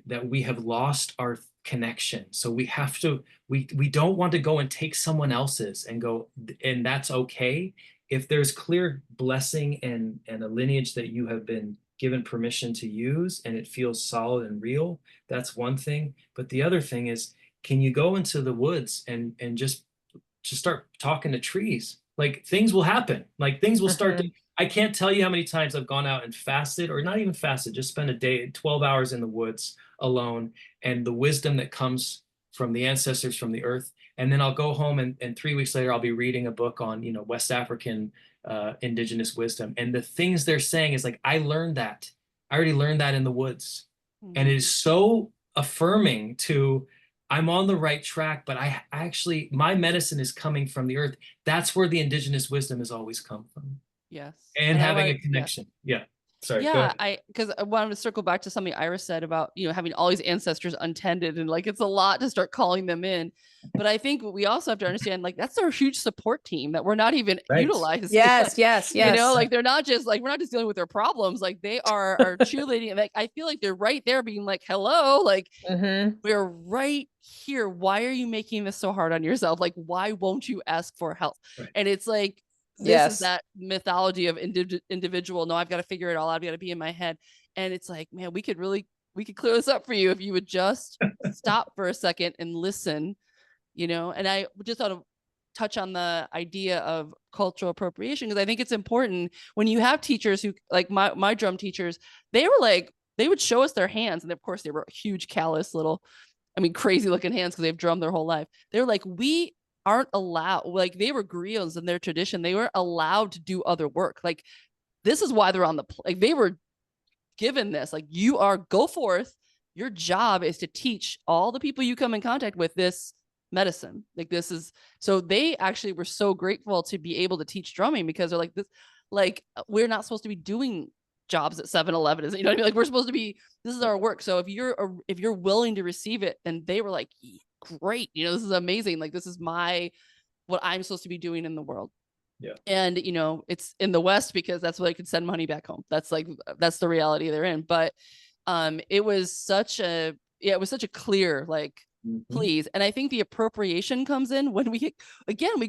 [SPEAKER 3] that we have lost our connection. So we have to, we don't want to go and take someone else's and go, and that's okay. If there's clear blessing and a lineage that you have been given permission to use and it feels solid and real, that's one thing. But the other thing is, can you go into the woods and just start talking to trees? Like, things will happen. Like, things will start to,
[SPEAKER 1] Mhm.
[SPEAKER 3] I can't tell you how many times I've gone out and fasted, or not even fasted, just spent a day, 12 hours in the woods alone, and the wisdom that comes from the ancestors, from the earth. And then I'll go home, and 3 weeks later, I'll be reading a book on, West African indigenous wisdom. And the things they're saying is like, I learned that. I already learned that in the woods. And it is so affirming to, I'm on the right track, but I actually, my medicine is coming from the earth. That's where the indigenous wisdom has always come from.
[SPEAKER 2] Yes.
[SPEAKER 3] And
[SPEAKER 2] I
[SPEAKER 3] having a
[SPEAKER 2] want to,
[SPEAKER 3] connection. Yeah. Sorry, go
[SPEAKER 2] yeah,
[SPEAKER 3] ahead.
[SPEAKER 2] because I wanted to circle back to something Iris said about, having all these ancestors untended, and like it's a lot to start calling them in. But I think we also have to understand, like, that's our huge support team that we're not even
[SPEAKER 3] Right.
[SPEAKER 2] utilizing.
[SPEAKER 1] Yes, yes, yes.
[SPEAKER 2] Like they're not just like, we're not just dealing with their problems. Like they are cheerleading. Like I feel like they're right there being like, hello, like
[SPEAKER 1] Mhm.
[SPEAKER 2] we're right here. Why are you making this so hard on yourself? Like, why won't you ask for help?
[SPEAKER 3] Right.
[SPEAKER 2] And it's like, this is
[SPEAKER 1] Yes.
[SPEAKER 2] that mythology of individual. No, I've got to figure it all out. I've got to be in my head. And it's like, man, we could clear this up for you if you would just stop for a second and listen, And I just thought of touch on the idea of cultural appropriation, because I think it's important when you have teachers who, like my drum teachers, they were like, they would show us their hands, and of course they were huge, callous little, crazy looking hands because they've drummed their whole life. They're like, we aren't allowed, like they were griots in their tradition. They weren't allowed to do other work. Like this is why they're on the, like they were given this, like go forth. Your job is to teach all the people you come in contact with this medicine. Like this is, so they actually were so grateful to be able to teach drumming, because they're like, this, like we're not supposed to be doing jobs at 7-Eleven, is, like we're supposed to be, this is our work. So if you're willing to receive it, and they were like, great, this is amazing, like this is what I'm supposed to be doing in the world.
[SPEAKER 3] Yeah.
[SPEAKER 2] And it's in the West because that's where they could send money back home. That's the reality they're in. But it was such a clear, like, please. And I think the appropriation comes in when we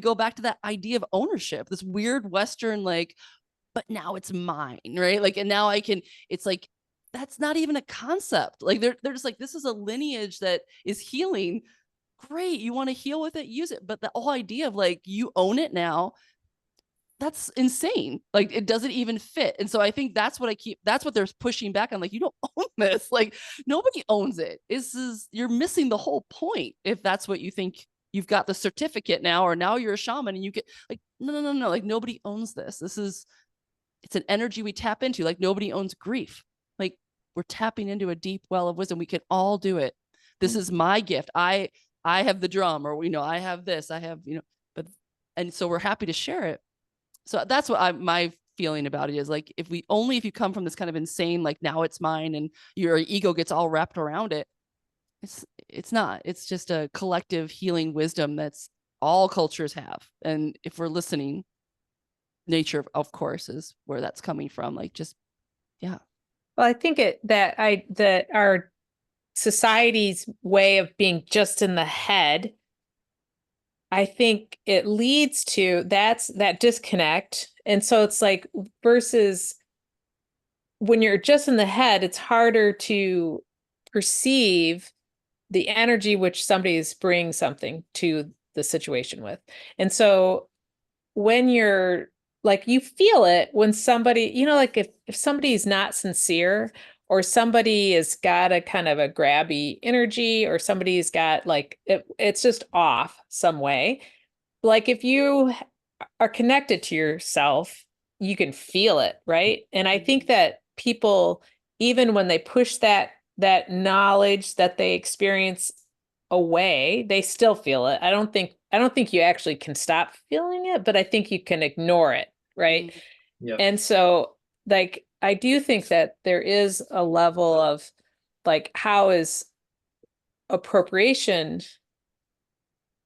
[SPEAKER 2] go back to that idea of ownership, this weird Western, like, but now it's mine, right? Like, and now I can, it's like, that's not even a concept. Like they're just like, this is a lineage that is healing. Great. You want to heal with it, use it. But the whole idea of like, you own it now, that's insane. Like it doesn't even fit. And so I think that's what they're pushing back on. Like, you don't own this. Like nobody owns it. You're missing the whole point. If that's what you think, you've got the certificate now, or now you're a shaman and you get like, no. Like nobody owns this. It's an energy we tap into. Like nobody owns grief. Like we're tapping into a deep well of wisdom. We can all do it. This is my gift. I have the drum, or, I have this, I have, but, and so we're happy to share it. So that's what my feeling about it is, like, if you come from this kind of insane, like now it's mine, and your ego gets all wrapped around it, it's not, it's just a collective healing wisdom that's all cultures have. And if we're listening, nature, of course, is where that's coming from. Like, just, yeah.
[SPEAKER 1] Well, I think that our society's way of being just in the head, I think it leads to that disconnect. And so it's like, versus when you're just in the head, it's harder to perceive the energy which somebody is bringing something to the situation with. And so when you're like, you feel it when somebody, like if somebody's not sincere, or somebody has got a kind of a grabby energy, or somebody's got like, it's just off some way. Like if you are connected to yourself, you can feel it, right? And I think that people, even when they push that knowledge that they experience away, they still feel it. I don't think you actually can stop feeling it, but I think you can ignore it, right?
[SPEAKER 3] Yeah.
[SPEAKER 1] And so, like, I do think that there is a level of, like, how is appropriation,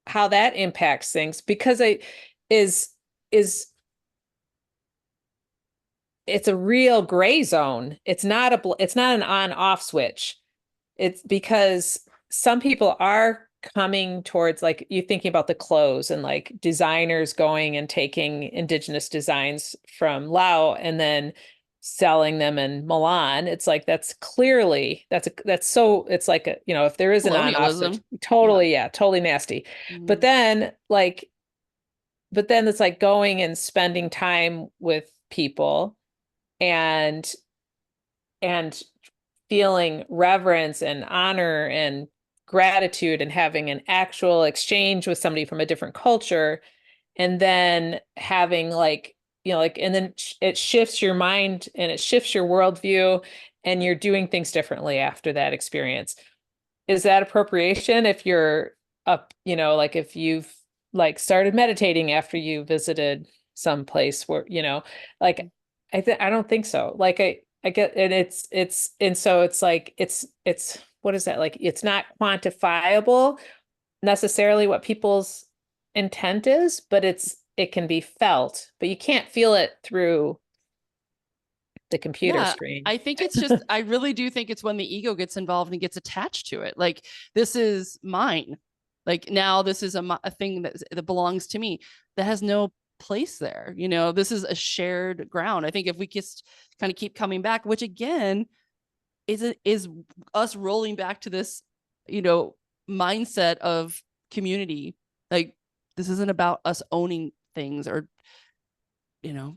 [SPEAKER 1] how that impacts things, because is it's a real gray zone. It's not an on off switch. It's because some people are coming towards, like, you thinking about the clothes and like designers going and taking indigenous designs from Laos and then selling them in Milan. It's like that's so it's like a, if there is an on off switch,
[SPEAKER 2] Colonialism.
[SPEAKER 1] totally, yeah, totally nasty. But
[SPEAKER 2] Mhm.
[SPEAKER 1] then like but then it's like going and spending time with people and and feeling reverence and honor and gratitude and having an actual exchange with somebody from a different culture, and then having like, like, and then it shifts your mind and it shifts your worldview, and you're doing things differently after that experience. Is that appropriation if you're up, like if you've like started meditating after you visited some place where, like, I don't think so. Like I get, and and so it's like it's what is that, like, it's not quantifiable necessarily what people's intent is, but it can be felt, but you can't feel it through the computer
[SPEAKER 2] Yeah,
[SPEAKER 1] screen.
[SPEAKER 2] I think it's just, I really do think it's when the ego gets involved and gets attached to it. Like, this is mine. Like, now this is a thing that belongs to me, that has no place there. This is a shared ground. I think if we just kind of keep coming back, which again is us rolling back to this, mindset of community. Like, this isn't about us owning things or,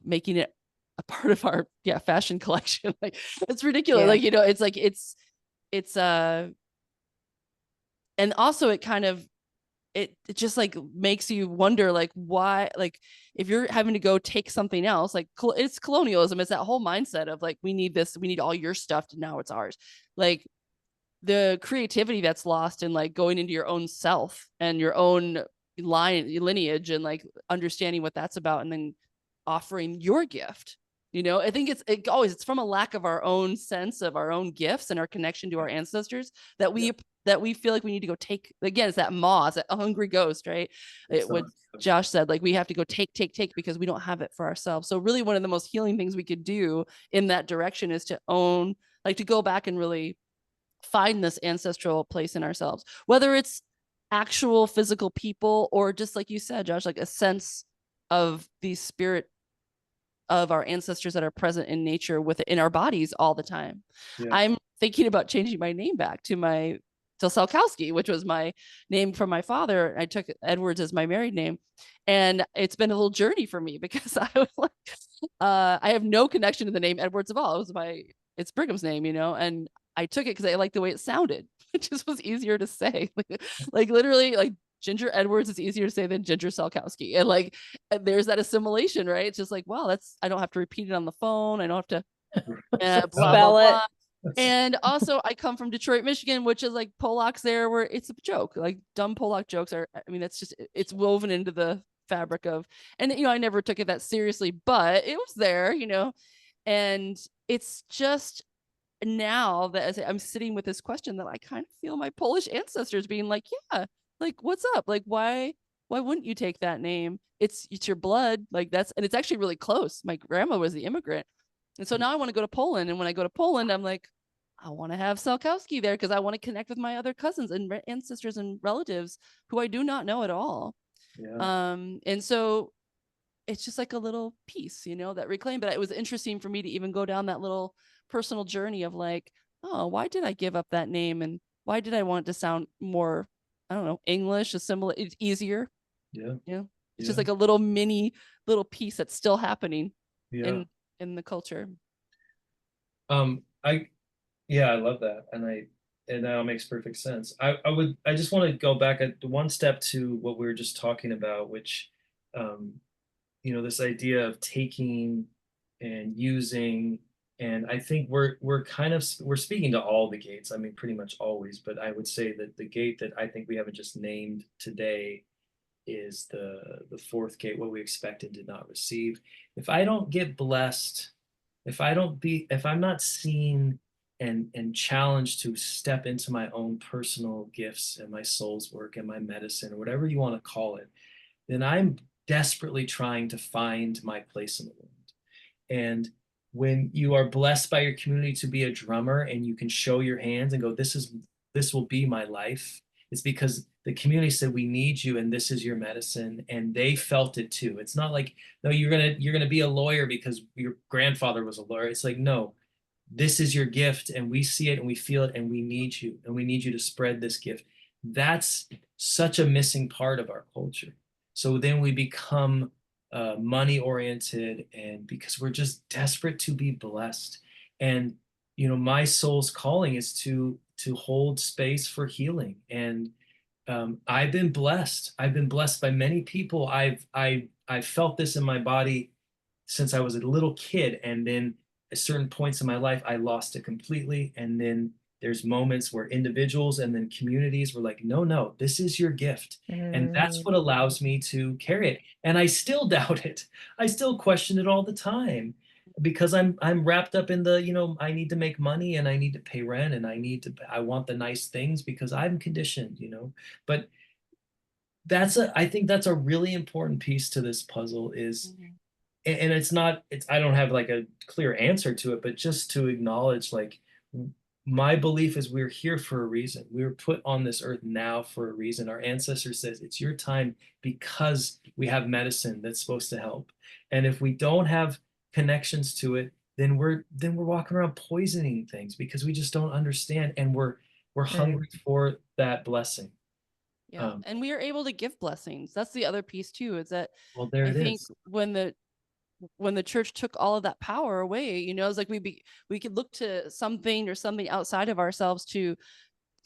[SPEAKER 2] making it a part of our fashion collection. Like, it's ridiculous.
[SPEAKER 1] Yeah.
[SPEAKER 2] Like, it's like it's and also it kind of it just like makes you wonder, like, why, like, if you're having to go take something else, like, it's colonialism. It's that whole mindset of like, we need this, we need all your stuff, and now it's ours. Like, the creativity that's lost in like going into your own self and your own lineage and like understanding what that's about, and then offering your gift. I think it's from a lack of our own sense of our own gifts and our connection to our ancestors that we feel like we need to go take. Again, it's that maw, it's that hungry ghost, right? What Josh said, like, we have to go take because we don't have it for ourselves. So really, one of the most healing things we could do in that direction is to own, like, to go back and really find this ancestral place in ourselves, whether it's actual physical people or just, like you said, Josh, like a sense of the spirit of our ancestors that are present in nature in our bodies all the time. Yeah. I'm thinking about changing my name back to Salkowski, which was my name from my father. I took Edwards as my married name, and it's been a little journey for me because I was like, I have no connection to the name Edwards at all. It's Brigham's name, and I took it because I liked the way it sounded. It just was easier to say. Like literally, like, Ginger Edwards is easier to say than Ginger Salkowski. And like, there's that assimilation, right? It's just like, wow, I don't have to repeat it on the phone. I don't have to blah,
[SPEAKER 1] Spell
[SPEAKER 2] blah,
[SPEAKER 1] it.
[SPEAKER 2] blah. And also, I come from Detroit, Michigan, which is like Polacks there, where it's a joke. Like, dumb Polack jokes are, I mean, that's just, it's woven into the fabric of, and I never took it that seriously, but it was there, and it's just now that as I'm sitting with this question that I kind of feel my Polish ancestors being like, yeah, like, what's up? Like, why wouldn't you take that name? It's your blood. Like, and it's actually really close. My grandma was the immigrant. And so now I want to go to Poland. And when I go to Poland, I'm like, I want to have Salkowski there because I want to connect with my other cousins and ancestors and relatives who I do not know at all. Yeah. And so it's just like a little piece, that reclaimed. But it was interesting for me to even go down that little personal journey of like, oh, why did I give up that name? And why did I want it to sound more, I don't know, English, assimilate, it's easier. Yeah. It's just like a little little piece that's still happening in the culture.
[SPEAKER 3] I love that. And now it makes perfect sense. I just want to go back one step to what we were just talking about, which, this idea of taking and using, and I think we're speaking to all the gates. I mean, pretty much always, but I would say that the gate that I think we haven't just named today is the fourth gate, what we expect and did not receive. If I don't get blessed, if I'm not seen and challenged to step into my own personal gifts and my soul's work and my medicine or whatever you want to call it, then I'm desperately trying to find my place in the world. And when you are blessed by your community to be a drummer and you can show your hands and go, this will be my life, it's because the community said, we need you and this is your medicine. And they felt it too. It's not like, no, you're gonna be a lawyer because your grandfather was a lawyer. It's like, no, this is your gift and we see it and we feel it and we need you and we need you to spread this gift. That's such a missing part of our culture. So then we become money oriented, and because we're just desperate to be blessed. And my soul's calling is to hold space for healing. And I've been blessed. I've been blessed by many people. I've felt this in my body since I was a little kid, and then at certain points in my life, I lost it completely. And then there's moments where individuals and then communities were like, no, this is your gift. And that's what allows me to carry it. And I still doubt it. I still question it all the time because I'm wrapped up in the, I need to make money and I need to pay rent and I want the nice things because I'm conditioned. But I think that's a really important piece to this puzzle is, and I don't have like a clear answer to it, but just to acknowledge, like, my belief is we're here for a reason. We were put on this earth now for a reason. Our ancestor says it's your time because we have medicine that's supposed to help. And if we don't have connections to it, then we're walking around poisoning things because we just don't understand, and we're hungry for that blessing.
[SPEAKER 2] Yeah, and we are able to give blessings. That's the other piece too, is that
[SPEAKER 3] well, there
[SPEAKER 2] I
[SPEAKER 3] it
[SPEAKER 2] think
[SPEAKER 3] is.
[SPEAKER 2] when the church took all of that power away, it's like we could look to something or something outside of ourselves to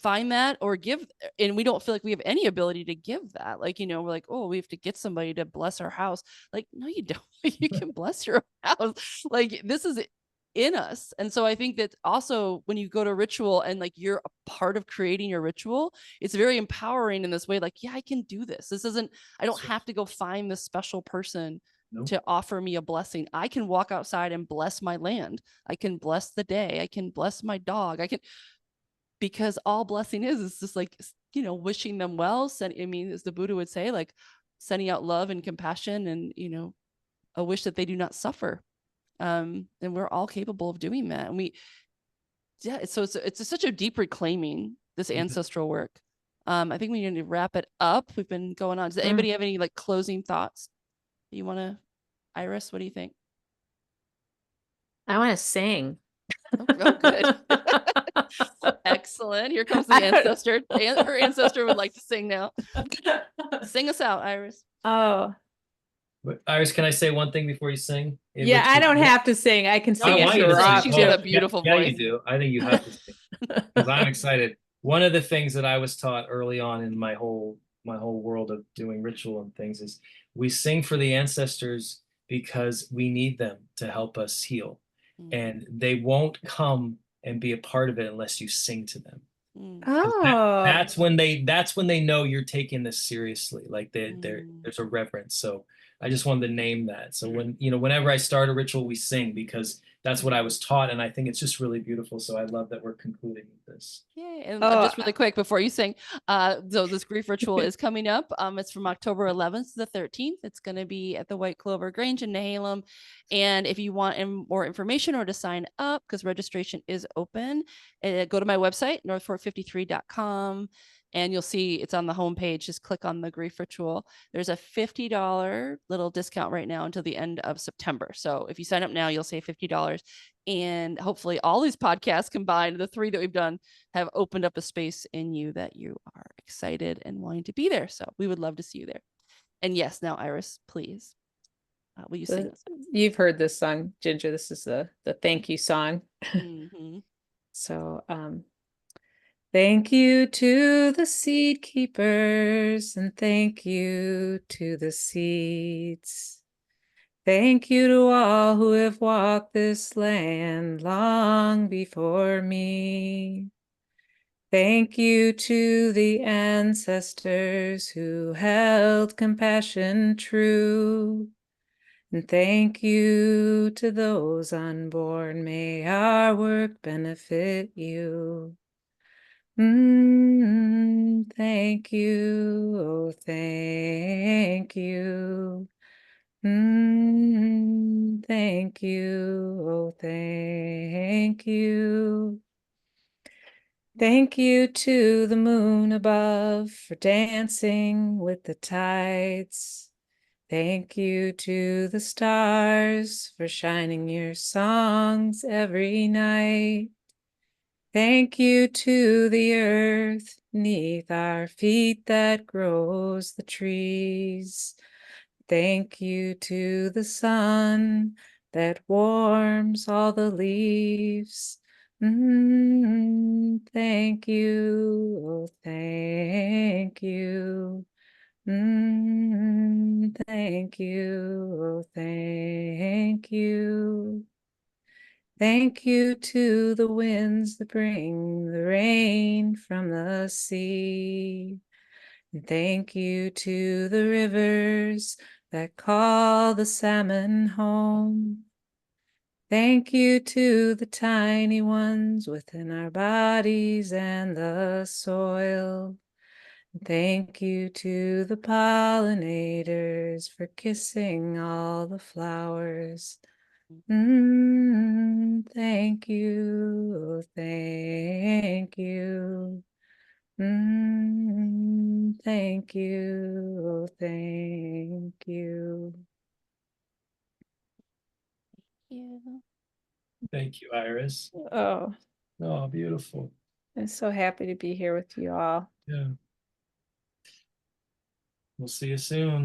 [SPEAKER 2] find that or give, and we don't feel like we have any ability to give that. Like, we're like, oh, we have to get somebody to bless our house. Like, no, you don't. You can bless your house. Like, this is in us. And so I think that also when you go to ritual and like you're a part of creating your ritual, it's very empowering in this way. Like, yeah, I can do this. I don't have to go find this special person to offer me a blessing. I can walk outside and bless my land. I can bless the day. I can bless my dog. Because all blessing is just like, wishing them well. As the Buddha would say, like sending out love and compassion and, a wish that they do not suffer. And we're all capable of doing that. And it's such a deep reclaiming this ancestral work. I think we need to wrap it up. We've been going on. Does anybody have any like closing thoughts you want to, Iris, what do you think?
[SPEAKER 1] I want to sing.
[SPEAKER 2] Oh, good. Excellent. Here comes the ancestor. Her ancestor would like to sing now. Sing us out, Iris.
[SPEAKER 1] Oh.
[SPEAKER 3] Iris, can I say one thing before you sing?
[SPEAKER 1] Yeah, I don't have to sing. I can sing
[SPEAKER 3] I
[SPEAKER 1] at
[SPEAKER 3] want you
[SPEAKER 1] your
[SPEAKER 3] to sing.
[SPEAKER 1] rock.
[SPEAKER 2] She's got a beautiful voice.
[SPEAKER 3] Yeah, you do. I think you have to sing because I'm excited. One of the things that I was taught early on in my whole world of doing ritual and things is we sing for the ancestors because we need them to help us heal. And they won't come and be a part of it unless you sing to them.
[SPEAKER 1] Oh,
[SPEAKER 3] That's when they know you're taking this seriously. Like there's a reverence. So I just wanted to name that. So whenever I start a ritual, we sing because that's what I was taught, and I think it's just really beautiful. So I love that we're concluding with this.
[SPEAKER 2] Yay. And just really quick before you sing, so this grief ritual is coming up. It's from October 11th to the 13th. It's going to be at the White Clover Grange in Nehalem. And if you want more information or to sign up, because registration is open, go to my website, northfort53.com. And you'll see it's on the homepage. Just click on the grief ritual. There's a $50 little discount right now until the end of September. So if you sign up now, you'll save $50. And hopefully all these podcasts combined, the 3 that we've done, have opened up a space in you that you are excited and wanting to be there. So we would love to see you there. And yes, now Iris, please, will you sing this?
[SPEAKER 1] You've heard this song, Ginger. This is the thank you song. So, thank you to the seed keepers and thank you to the seeds. Thank you to all who have walked this land long before me. Thank you to the ancestors who held compassion true. And thank you to those unborn. May our work benefit you. Thank you, oh, thank you. Thank you, oh, thank you. Thank you to the moon above for dancing with the tides. Thank you to the stars for shining your songs every night. Thank you to the earth neath our feet that grows the trees. Thank you to the sun that warms all the leaves. Thank you, oh, thank you. Thank you, oh, thank you. Thank you to the winds that bring the rain from the sea. And thank you to the rivers that call the salmon home. Thank you to the tiny ones within our bodies and the soil. Thank you to the pollinators for kissing all the flowers. Thank you, oh, thank you. Thank you, oh, thank you.
[SPEAKER 2] Yeah.
[SPEAKER 3] Thank you, Iris.
[SPEAKER 1] Oh,
[SPEAKER 3] Oh, beautiful.
[SPEAKER 1] I'm so happy to be here with you all.
[SPEAKER 3] Yeah. We'll see you soon.